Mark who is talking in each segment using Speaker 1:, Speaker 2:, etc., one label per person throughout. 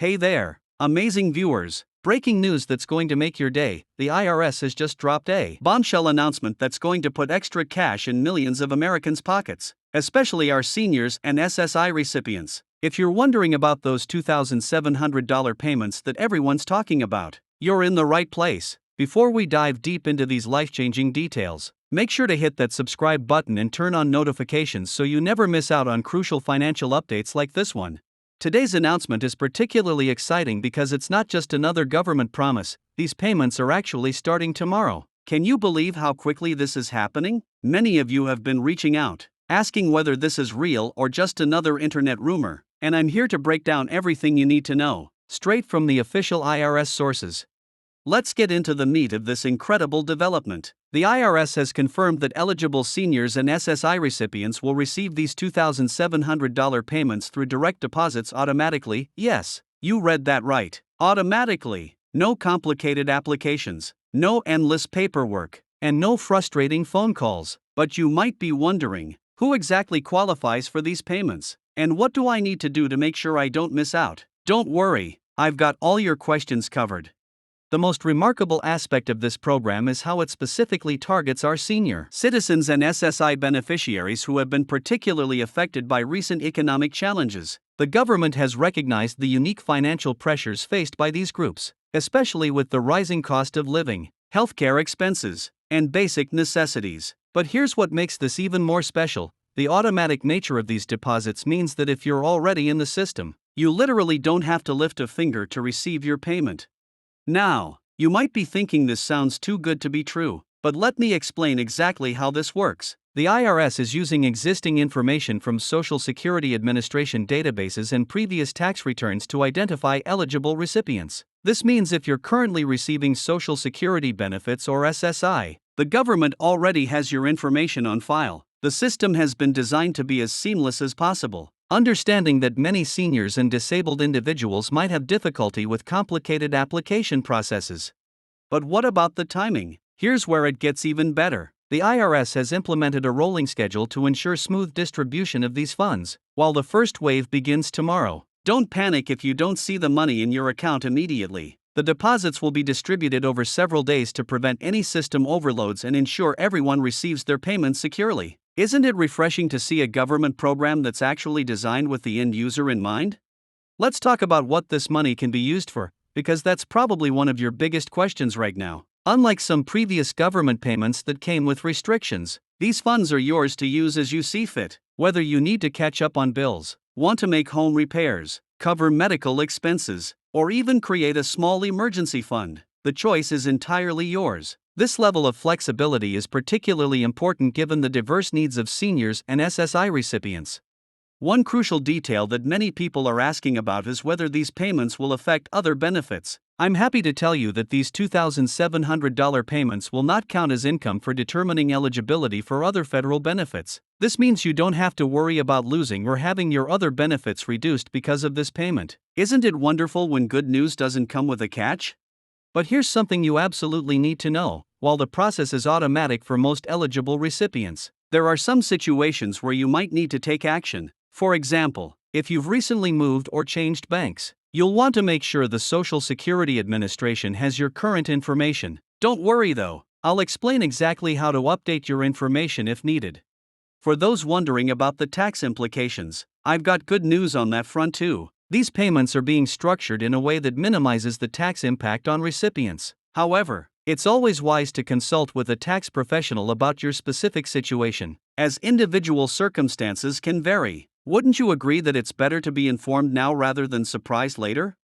Speaker 1: Hey there, amazing viewers. Breaking news that's going to make your day. The IRS has just dropped a bombshell announcement that's going to put extra cash in millions of Americans' pockets, especially our seniors and SSI recipients. If you're wondering about those $2,700 payments that everyone's talking about, you're in the right place. Before we dive deep into these life-changing details, make sure to hit that subscribe button and turn on notifications so you never miss out on crucial financial updates like this one. Today's announcement is particularly exciting because it's not just another government promise, these payments are actually starting tomorrow. Can you believe how quickly this is happening? Many of you have been reaching out, asking whether this is real or just another internet rumor, and I'm here to break down everything you need to know, straight from the official IRS sources. Let's get into the meat of this incredible development. The IRS has confirmed that eligible seniors and SSI recipients will receive these $2,700 payments through direct deposits automatically. Yes, you read that right. Automatically. No complicated applications, no endless paperwork, and no frustrating phone calls. But you might be wondering, who exactly qualifies for these payments? And what do I need to do to make sure I don't miss out? Don't worry, I've got all your questions covered. The most remarkable aspect of this program is how it specifically targets our senior citizens and SSI beneficiaries who have been particularly affected by recent economic challenges. The government has recognized the unique financial pressures faced by these groups, especially with the rising cost of living, healthcare expenses, and basic necessities. But here's what makes this even more special. The automatic nature of these deposits means that if you're already in the system, you literally don't have to lift a finger to receive your payment. Now, you might be thinking this sounds too good to be true, but let me explain exactly how this works. The IRS is using existing information from Social Security Administration databases and previous tax returns to identify eligible recipients. This means if you're currently receiving Social Security benefits or SSI, the government already has your information on file. The system has been designed to be as seamless as possible, understanding that many seniors and disabled individuals might have difficulty with complicated application processes. But what about the timing? Here's where it gets even better. The IRS has implemented a rolling schedule to ensure smooth distribution of these funds, while the first wave begins tomorrow. Don't panic if you don't see the money in your account immediately. The deposits will be distributed over several days to prevent any system overloads and ensure everyone receives their payments securely. Isn't it refreshing to see a government program that's actually designed with the end user in mind? Let's talk about what this money can be used for, because that's probably one of your biggest questions right now. Unlike some previous government payments that came with restrictions, these funds are yours to use as you see fit. Whether you need to catch up on bills, want to make home repairs, cover medical expenses, or even create a small emergency fund, the choice is entirely yours. This level of flexibility is particularly important given the diverse needs of seniors and SSI recipients. One crucial detail that many people are asking about is whether these payments will affect other benefits. I'm happy to tell you that these $2,700 payments will not count as income for determining eligibility for other federal benefits. This means you don't have to worry about losing or having your other benefits reduced because of this payment. Isn't it wonderful when good news doesn't come with a catch? But here's something you absolutely need to know. While the process is automatic for most eligible recipients, there are some situations where you might need to take action. For example, if you've recently moved or changed banks, you'll want to make sure the Social Security Administration has your current information. Don't worry though, I'll explain exactly how to update your information if needed. For those wondering about the tax implications, I've got good news on that front too. These payments are being structured in a way that minimizes the tax impact on recipients. However, it's always wise to consult with a tax professional about your specific situation, as individual circumstances can vary. Wouldn't you agree that it's better to be informed now rather than surprised later?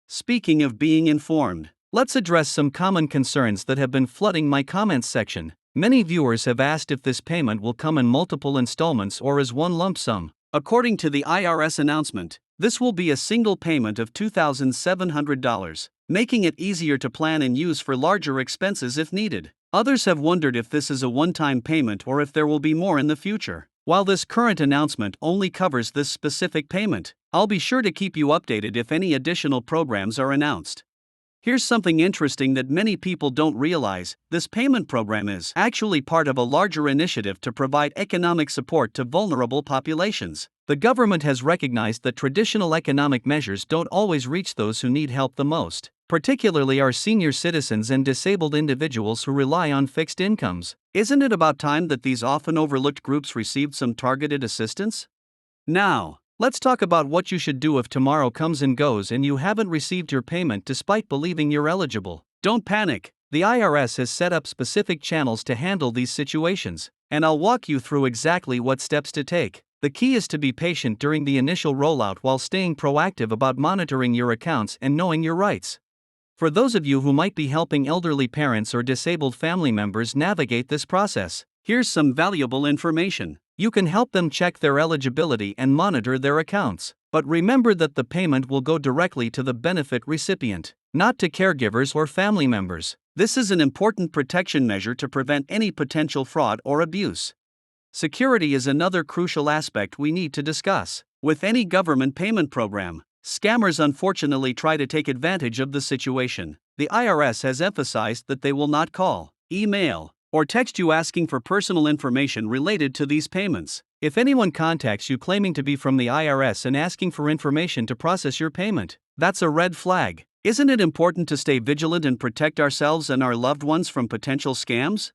Speaker 1: Speaking of being informed, let's address some common concerns that have been flooding my comments section. Many viewers have asked if this payment will come in multiple installments or as one lump sum. According to the IRS announcement, this will be a single payment of $2,700, making it easier to plan and use for larger expenses if needed. Others have wondered if this is a one-time payment or if there will be more in the future. While this current announcement only covers this specific payment, I'll be sure to keep you updated if any additional programs are announced. Here's something interesting that many people don't realize: this payment program is actually part of a larger initiative to provide economic support to vulnerable populations. The government has recognized that traditional economic measures don't always reach those who need help the most, particularly our senior citizens and disabled individuals who rely on fixed incomes. Isn't it about time that these often overlooked groups received some targeted assistance? Now, let's talk about what you should do if tomorrow comes and goes and you haven't received your payment despite believing you're eligible. Don't panic. The IRS has set up specific channels to handle these situations, and I'll walk you through exactly what steps to take. The key is to be patient during the initial rollout while staying proactive about monitoring your accounts and knowing your rights. For those of you who might be helping elderly parents or disabled family members navigate this process, here's some valuable information. You can help them check their eligibility and monitor their accounts. But remember that the payment will go directly to the benefit recipient, not to caregivers or family members. This is an important protection measure to prevent any potential fraud or abuse. Security is another crucial aspect we need to discuss. With any government payment program, scammers unfortunately try to take advantage of the situation. The IRS has emphasized that they will not call, email, or text you asking for personal information related to these payments. If anyone contacts you claiming to be from the IRS and asking for information to process your payment, that's a red flag. Isn't it important to stay vigilant and protect ourselves and our loved ones from potential scams?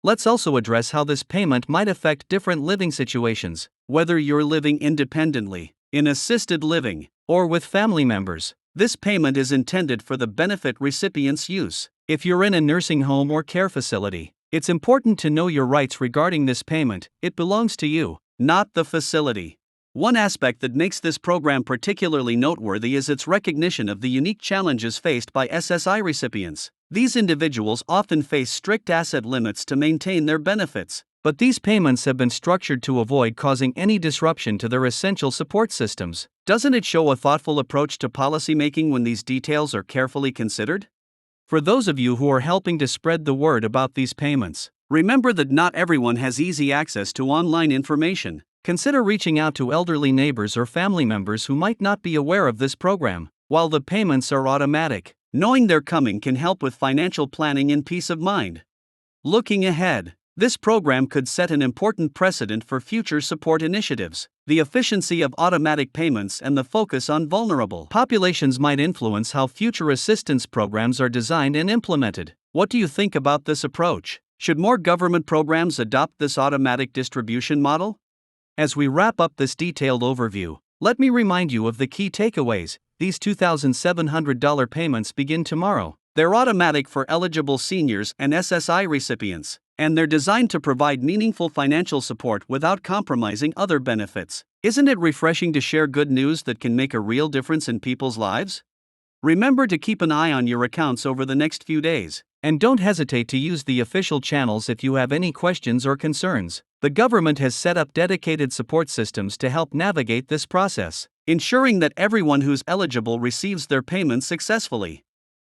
Speaker 1: Let's also address how this payment might affect different living situations, whether you're living independently, in assisted living, or with family members. This payment is intended for the benefit recipient's use. If you're in a nursing home or care facility, it's important to know your rights regarding this payment. It belongs to you, not the facility. One aspect that makes this program particularly noteworthy is its recognition of the unique challenges faced by SSI recipients. These individuals often face strict asset limits to maintain their benefits, but these payments have been structured to avoid causing any disruption to their essential support systems. Doesn't it show a thoughtful approach to policymaking when these details are carefully considered? For those of you who are helping to spread the word about these payments, remember that not everyone has easy access to online information. Consider reaching out to elderly neighbors or family members who might not be aware of this program. While the payments are automatic, knowing they're coming can help with financial planning and peace of mind. Looking ahead, this program could set an important precedent for future support initiatives. The efficiency of automatic payments and the focus on vulnerable populations might influence how future assistance programs are designed and implemented. What do you think about this approach? Should more government programs adopt this automatic distribution model? As we wrap up this detailed overview, let me remind you of the key takeaways. These $2,700 payments begin tomorrow. They're automatic for eligible seniors and SSI recipients, and they're designed to provide meaningful financial support without compromising other benefits. Isn't it refreshing to share good news that can make a real difference in people's lives? Remember to keep an eye on your accounts over the next few days, and don't hesitate to use the official channels if you have any questions or concerns. The government has set up dedicated support systems to help navigate this process, ensuring that everyone who's eligible receives their payments successfully.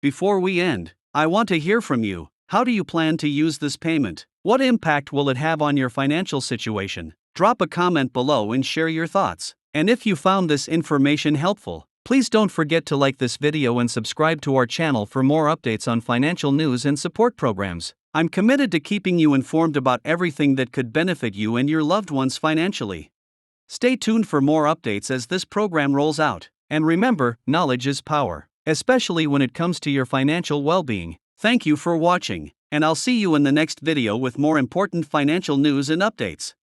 Speaker 1: Before we end, I want to hear from you. How do you plan to use this payment? What impact will it have on your financial situation? Drop a comment below and share your thoughts. And if you found this information helpful, please don't forget to like this video and subscribe to our channel for more updates on financial news and support programs. I'm committed to keeping you informed about everything that could benefit you and your loved ones financially. Stay tuned for more updates as this program rolls out. And remember, knowledge is power, especially when it comes to your financial well-being. Thank you for watching, and I'll see you in the next video with more important financial news and updates.